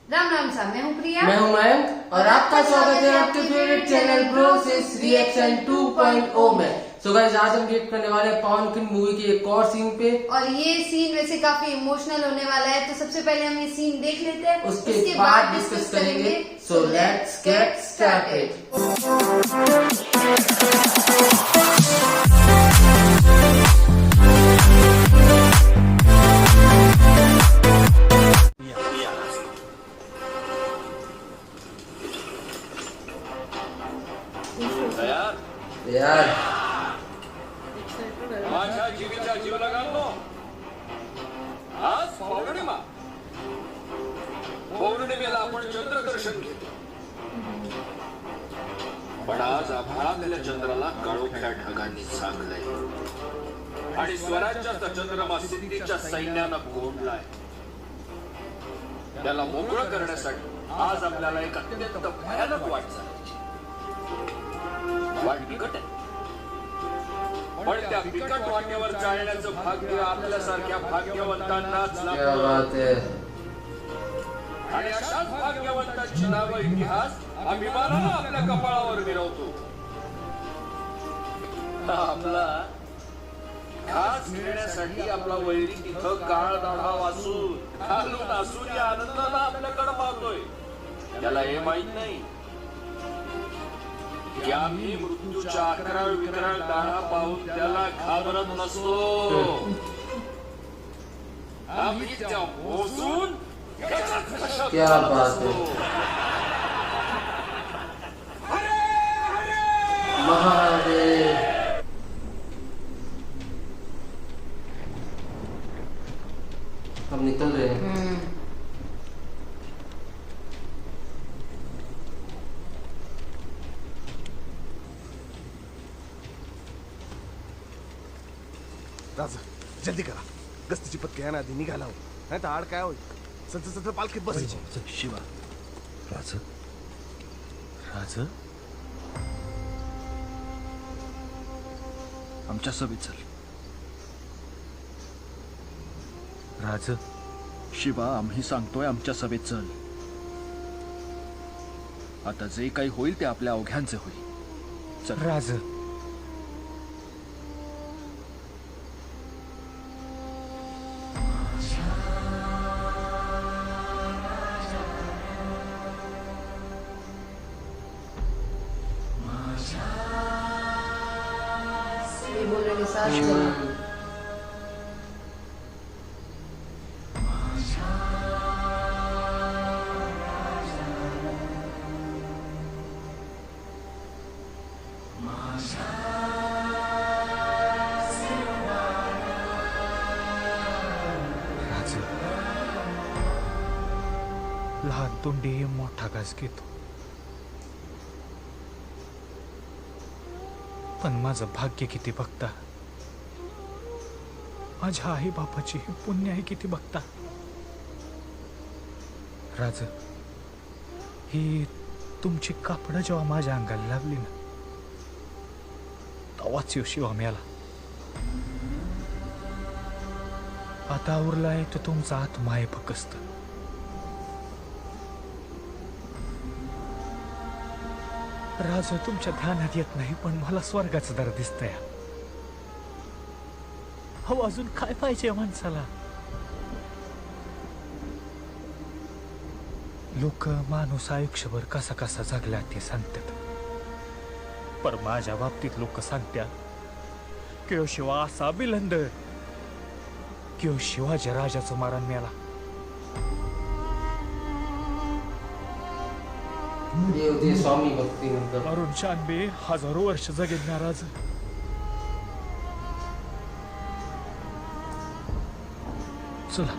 राम राम सा, मैं हूँ प्रिया। मैं हूं मयंक और आपका स्वागत है आपके फेवरेट चैनल प्रोसेस रिएक्शन 2.0 में। सो गाइस, आज हम रिएक्ट करने वाले हैं पवन किंग मूवी के एक और सीन पे। और ये सीन वैसे काफी इमोशनल होने वाला है, तो सबसे पहले हम ये सीन देख लेते हैं, उसके बाद डिस्कस करेंगे। So let's get started. यार माझ्या जीवीचा जीव लगावतो. आज पौर्णिमा. पौर्णिमेला आपण चंद्रदर्शन घेतो, पण आज आभाळातल्या चंद्राला काळोख्या ढगांनी झाकलंय आणि स्वराज्याचा चंद्रमा सिद्धीच्या सैन्यानं कोंडलाय. त्याला मोकळं करण्यासाठी आज आपल्याला एक अत्यंत भयानक वाट झाली. वाट बिकट आहे, पण त्या बिकट वाटेवर चालण्याचं भाग्य आपल्यासारख्या भाग्यवंतांनाच क्या बात है. आणि अशाच भाग्यवंतांची नावं इतिहास अभिमानानं आपल्या कपाळावर मिरवतो. आपला खास घेण्यासाठी आपला वैरी तिथं काळ दाढा वाचून घालून असून या आनंदाला आपल्याकडे पाहतोय. त्याला हे माहित नाही की आम्ही मृत्यूच्या अकराळ विकराळ दाढा पाहून त्याला घाबरत नसतो. आम्ही त्या मोजून क्या बात है. महादेव. हम निकल रहे हैं. राजा जल्दी करा, गस्तीची पत्की आहे ना, आधी निघाला हो, नाही तर आड काय होईल. चल चल चल, पालखीत बस. शिवा. राज राज आमच्या सभेत चल. राज शिवा, आम्ही सांगतोय आमच्या सभेत चल. आता जे काही होईल ते आपल्या अवघ्यांचे होईल. चल राज. ये बोल रहे साथ चलो. राज लहान तोंडी मोठा घास घेतो, पण माझं भाग्य किती बघता. माझ्या आई बापाची पुण्य आहे किती बघता. राज, ही तुमची कापडं जेव्हा माझ्या अंगाला लागली ना, तेव्हाच यो शिवा मेला. आता उरलाय तो तुमचा आत्मा आहे फकस्त. राज, तुमच्या ध्यानात येत नाही, पण मला स्वर्गाचं दर दिसतंय. हो, अजून काय पाहिजे माणसाला. लोक माणूस आयुष्यभर कसा कसा जगला ते सांगतात, पर माझ्या बाबतीत लोक सांगतात की शिवा असा बिलंदर, की शिवाजी राजाचं मारण मेला. देव स्वामी भक्ती नंतर अरुण शानबे हजारो वर्ष जगेल नाराज. चला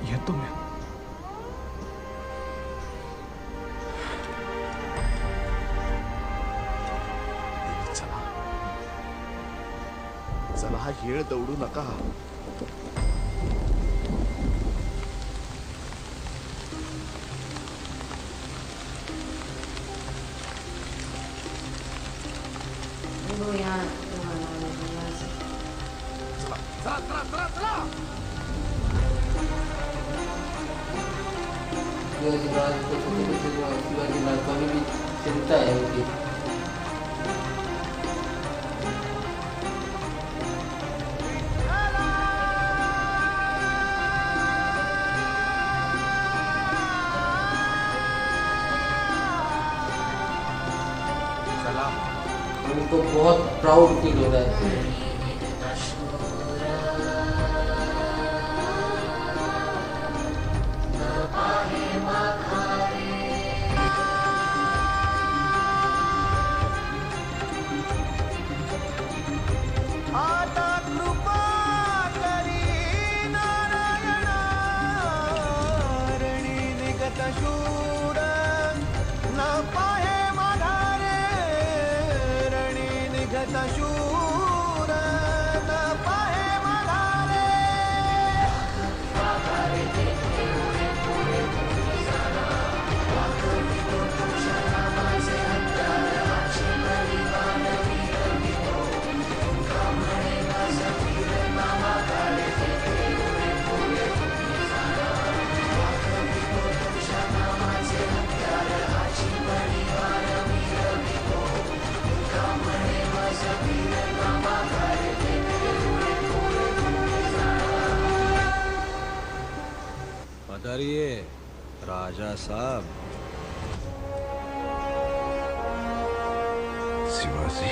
येतो मी. चला चला, हा येळ दौडू नका. वो यहाँ चला चला चला चला। शिवाजी महाराज को शिवाजी महाराज को भी चिंता है उनकी। उनको बहुत प्राउड फील हो रहा है। पधारिए राजा साहब। शिवाजी,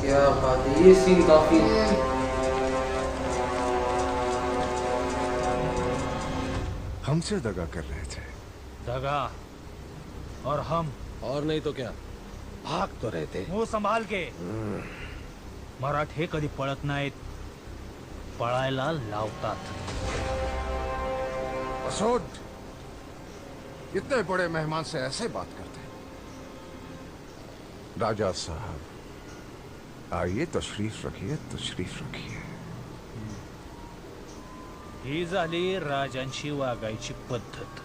क्या बात है, ये सीन काफी हमसे दगा कर रहे थे। दगा और हम और नहीं तो क्या, भाग तो रहे थे। मुंह संभाल के। मराठे कधी पळत नाहीत, पळायला लावतात। असोद, इतने बड़े मेहमान से ऐसे बात करते? राजा साहब आइए, तशरीफ रखिए, तशरीफ रखिए। ही झाली राजांची वागायची पद्धत।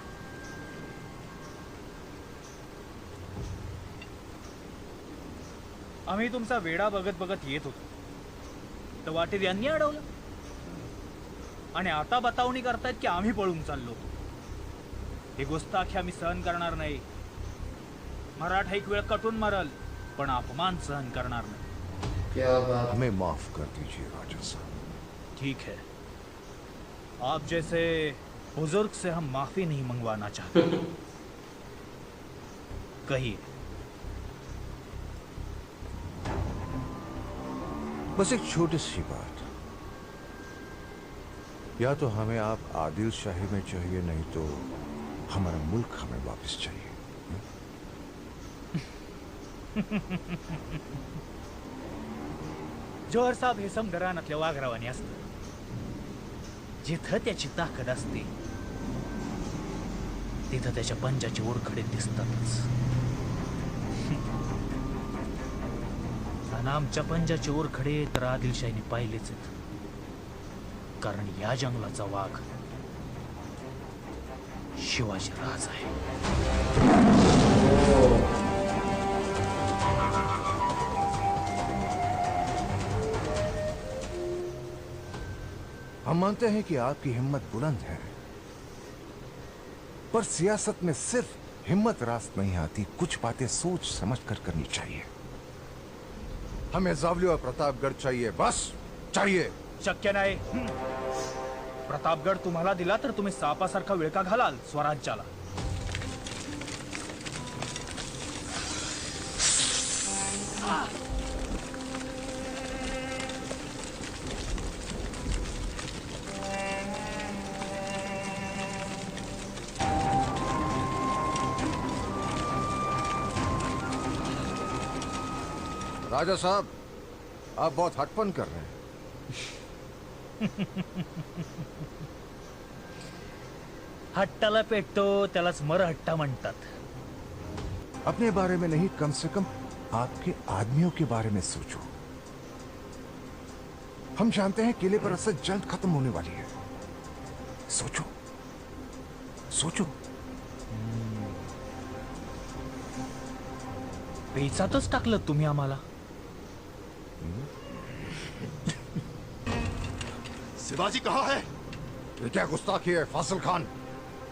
आम्ही तुमचा वेडा बघत बघत येत होतो, तर वाटेत यांनी अडवलं आणि आता बतावणी करतायत की आम्ही पळून चाललो। हे गुस्ताखी आम्ही सहन करणार नाही। मराठा एक वेळ कटून मरल, पण अपमान सहन करणार नाही। क्या बात। हमें माफ कर दीजिए राजा साहब। ठीक है, आप जैसे बुजुर्ग से हम माफी नहीं मंगवाना चाहते। कहिए। बस एक छोटी सी बात, या तो हमें आप आदिल शाही में चाहिए, नहीं तो हमारा मुल्क हमें वापस चाहिए। जोहर साहेब हे समघरानातल्या वाघरावानी असतं। जिथं त्याची ताकद असते तिथं त्याच्या पंजाचे ओरखडे दिसतातच। आणि आमच्या पंजाचे ओरखडे तर आदिलशाहीने पाहिलेच आहेत, कारण या जंगलाचा वाघ शिवाजी राज आहे। हम मानते हैं कि आपकी हिम्मत बुलंद है, पर सियासत में सिर्फ हिम्मत रास्त नहीं आती, कुछ बातें सोच समझ कर करनी चाहिए। हमें जावली और प्रतापगढ़ चाहिए, बस चाहिए। शक्य नाही। प्रतापगड तुम्हाला दिला तर तुम्ही सापासारखा विळका घालाल स्वराज्याला। राजा साहब, आप बहुत हटपन कर रहे हैं। हट्टाला पेटतो त्यालाच मरहट्टा म्हणतात। अपने बारे में नहीं, कम से कम आपके आदमियों के बारे में सोचो। हम जानते हैं किले पर असद जल्द खत्म होने वाली है। सोचो सोचो। पेचातच टाकलं तुम्ही आम्हाला. शिवाजी कहाँ है? ये क्या गुस्ताखी है फासिल खान?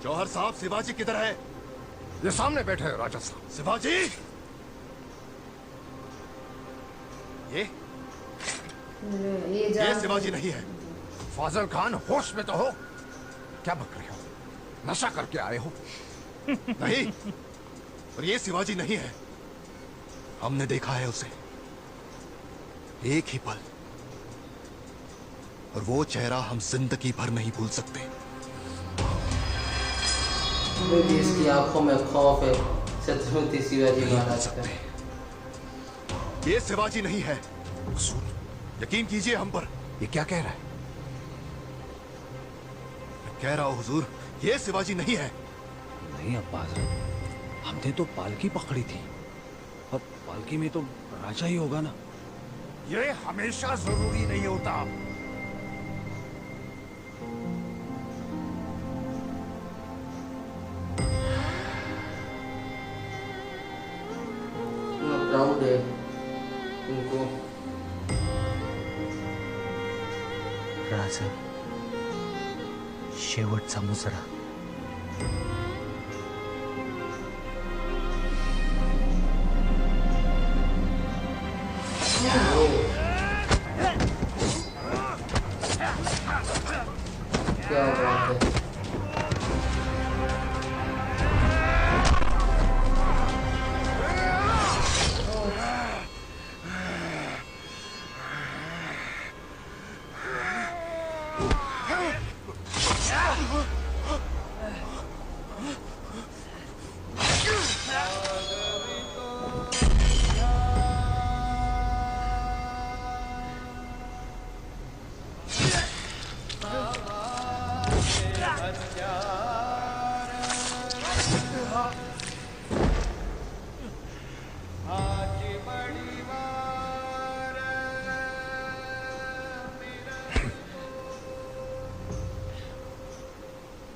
जौहर साहब, शिवाजी किधर है? ये सामने बैठे हैं राजा साहब. शिवाजी, ये शिवाजी नहीं है. फाजिल खान, होश में तो हो. क्या बक रहे हो? नशा करके आए हो? नहीं, और ये शिवाजी नहीं है. हमने देखा है उसे एक ही पल, और वो चेहरा हम जिंदगी भर नहीं भूल सकते. मेरी इसकी आंखों में खौफ है. छत्रपति शिवाजी महाराज का. ये शिवाजी नहीं है. यकीन कीजिए हम पर. ये क्या कह रहा है? कह रहा हूं हुजूर, ये शिवाजी नहीं है. नहीं अब्बा हजरत, हमने तो पालकी पकड़ी थी. अब पालकी में तो राजा ही होगा ना. ये हमेशा जरूरी नहीं होता. प्राउड है उनको. राजा, शेवटचा मुजरा. क्या बात है.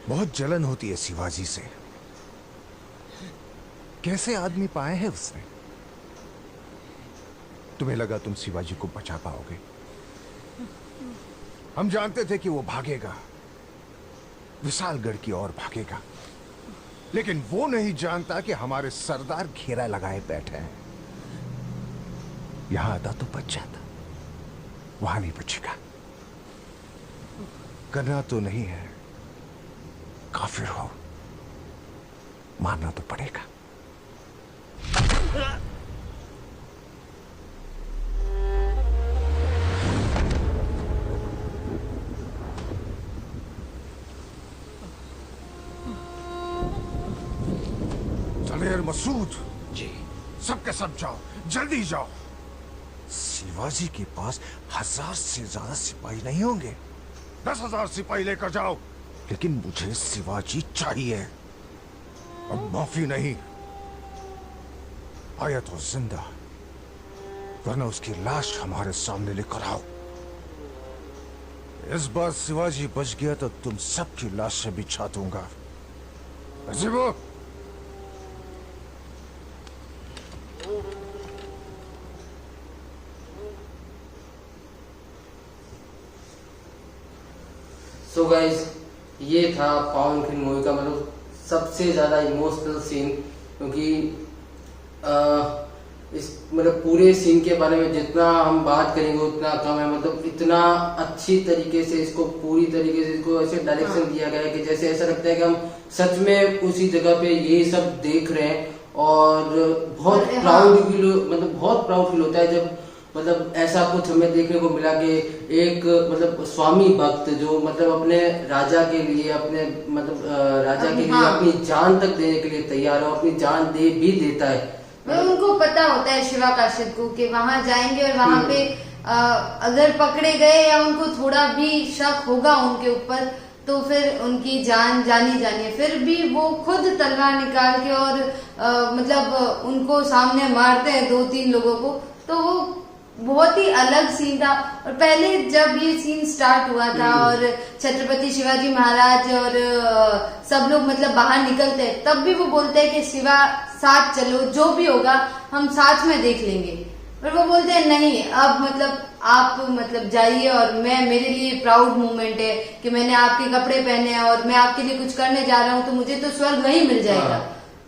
बहुत जलन होती है शिवाजी से. कैसे आदमी पाए हैं उसने? तुम्हें लगा तुम शिवाजी को बचा पाओगे? हम जानते थे कि वो भागेगा, विशालगढ़ की ओर भागेगा, लेकिन वो नहीं जानता कि हमारे सरदार घेरा लगाए बैठे हैं. यहां आता तो बच जाता, वहां नहीं बचेगा. करना तो नहीं है, काफिर हो, मारना तो पड़ेगा. दलेर मसूद जी. सबके सब जाओ, जल्दी जाओ. शिवाजी के पास 1000 से ज्यादा सिपाही नहीं होंगे. 10,000 सिपाही लेकर जाओ, लेकिन मुझे शिवाजी चाहिए. अब माफी नहीं, आया तो जिंदा, वरना उसकी लाश हमारे सामने लेकर आओ. इस बार शिवाजी बच गया तो तुम सबकी लाशें बिछा दूंगा. अजीबो, सो गाइस, ये था पवन फिल्म मूवी का मतलब सबसे ज्यादा इमोशनल सीन. क्योंकि इस मतलब पूरे सीन के बारे में जितना हम बात करेंगे उतना कम है. मतलब इतना अच्छी तरीके से इसको, पूरी तरीके से इसको ऐसे डायरेक्शन दिया गया है कि जैसे ऐसा लगता है कि हम सच में उसी जगह पे ये सब देख रहे हैं. और बहुत प्राउड फील, मतलब बहुत प्राउड फील होता है जब मतलब ऐसा कुछ हमें देखने को मिला कि एक मतलब स्वामी भक्त जो मतलब अपने राजा के लिए, अपने मतलब राजा के लिए अपनी जान तक देने के लिए तैयार है, अपनी जान दे भी देता है. उनको पता होता है शिवा काशिद को कि वहां जाएंगे और वहां पे अगर पकड़े गए या उनको थोड़ा भी शक होगा उनके ऊपर तो फिर उनकी जान जानी जानी है. फिर भी वो खुद तलवार निकाल के और मतलब उनको सामने मारते हैं 2-3 लोगों को. तो वो बहुत ही अलग सीन था। और पहले जब ये सीन स्टार्ट हुआ था और छत्रपति शिवाजी महाराज और सब लोग मतलब बाहर निकलते हैं, तब भी वो बोलते हैं कि शिवा साथ चलो, जो भी होगा हम साथ में देख लेंगे। पर वो बोलते हैं नहीं, अब मतलब आप मतलब जाइए और मेरे लिए प्राउड मोमेंट है कि मैंने आपके कपड़े पहने हैं और मैं आपके लिए कुछ करने जा रहा हूँ, तो मुझे तो स्वर्ग वही मिल जाएगा।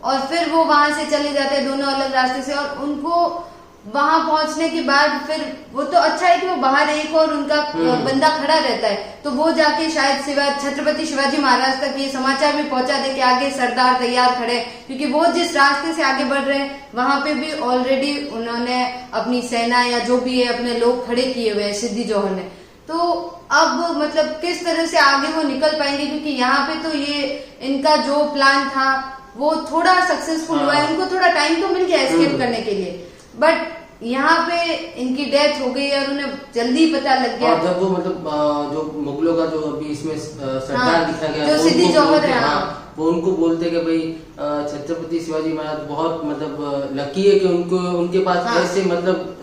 और फिर वो वहां से चले जाते हैं दोनों अलग रास्ते से, और उनको वहां पहुंचने के बाद फिर वो तो अच्छा है कि वो बाहर एक और उनका बंदा खड़ा रहता है, तो वो जाके शायद छत्रपति शिवाजी महाराज तक ये समाचार भी पहुंचा दे कि आगे सरदार तैयार खड़े, क्योंकि वो जिस रास्ते से आगे बढ़ रहे हैं वहां पे भी ऑलरेडी उन्होंने अपनी सेना या जो भी है अपने लोग खड़े किए हुए हैं सिद्दी जौहर ने। तो अब मतलब किस तरह से आगे वो निकल पाएंगे, क्योंकि यहाँ पे तो ये इनका जो प्लान था वो थोड़ा सक्सेसफुल हुआ है, उनको थोड़ा टाइम तो मिल गया एस्केप करने के लिए, बट यहाँ पे इनकी डेथ हो गई और उन्हें जल्दी पता लग गया। और जब वो मतलब जो मुगलों का जो अभी इसमें सरदार दिखा गया, जो सिद्दी जौहर है, वो उनको बोलते कि भाई छत्रपति शिवाजी महाराज बहुत मतलब लकी है कि उनके पास ऐसे मतलब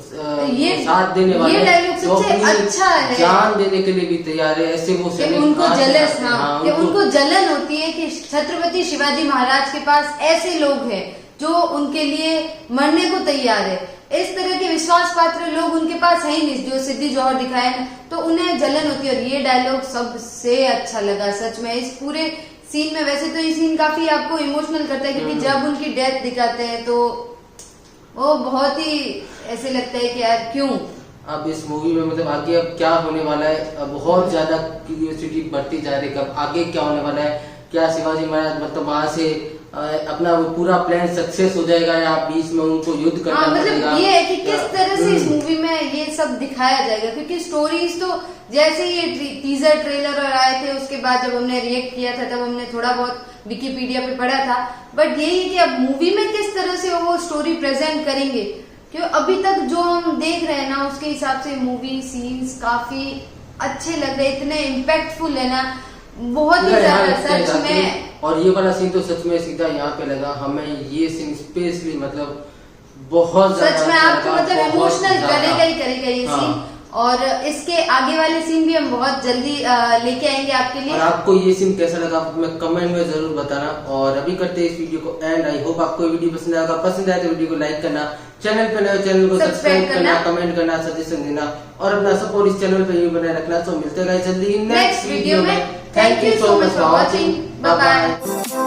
ये साथ देने वाले, ये डायलॉग सबसे अच्छा है, जान देने के लिए भी तैयार है, ऐसे वो उनको जलस कि उनको जलन होती है कि छत्रपति शिवाजी महाराज के पास ऐसे लोग हैं जो उनके लिए मरने को तैयार है। इस तरह के विश्वास पात्र लोग उनके पास है ही नहीं जो सिद्दी जौहर दिखाए ना, तो उन्हें जलन होती है। और ये डायलॉग सबसे अच्छा लगा सच में इस पूरे सीन में। वैसे तो ये सीन काफी आपको इमोशनल करता है, क्योंकि जब उनकी डेथ दिखाते हैं तो वो बहुत ही ऐसे लगता है कि यार क्यों। अब इस मूवी में मतलब आगे अब क्या होने वाला है, अब बहुत ज्यादा क्यूरियोसिटी बढ़ती जा रही है, कब आगे क्या होने वाला है, क्या शिवाजी महाराज मतलब वहां से अपना वो पूरा प्लान सक्सेस हो जाएगा या बीच में उनको युद्ध करना पड़ेगा। मतलब ये है कि किस तरह से इस मूवी में ये सब दिखाया जाएगा, क्योंकि स्टोरीज तो जैसे ये टीजर ट्रेलर और आए थे उसके बाद जब हमने रिएक्ट किया था तब हमने थोड़ा बहुत विकिपीडिया पे पढ़ा था, बट यही है कि अब मूवी में किस तरह से वो स्टोरी प्रेजेंट करेंगे, क्योंकि अभी तक जो हम देख रहे हैं ना उसके हिसाब से मूवी सीन्स काफी अच्छे लग रहे, इतने इम्पैक्टफुल है ना, बहुत ही ज्यादा सच में। और ये वाला सीन तो सच में सीधा यहाँ पे लगा हमें, ये सीन स्पेशली मतलब बहुत सच में आपको मतलब इमोशनल करेगा ही करेगा ये सीन। और इसके आगे वाले सीन भी हम बहुत जल्दी लेके आएंगे आपके लिए। और आपको ये सीन कैसा लगा मैं कमेंट में जरूर बताना। और अभी करते हैं इस वीडियो को एंड। आई होप आपको वीडियो पसंद आएगा, पसंद आए तो वीडियो को लाइक करना, चैनल पे नए चैनल को सब्सक्राइब करना, कमेंट करना, सजेशन देना और अपना सपोर्ट इस चैनल पे बनाए रखना। तो मिलते हैं जल्दी नेक्स्ट वीडियो में। Thank you so much for watching, bye bye.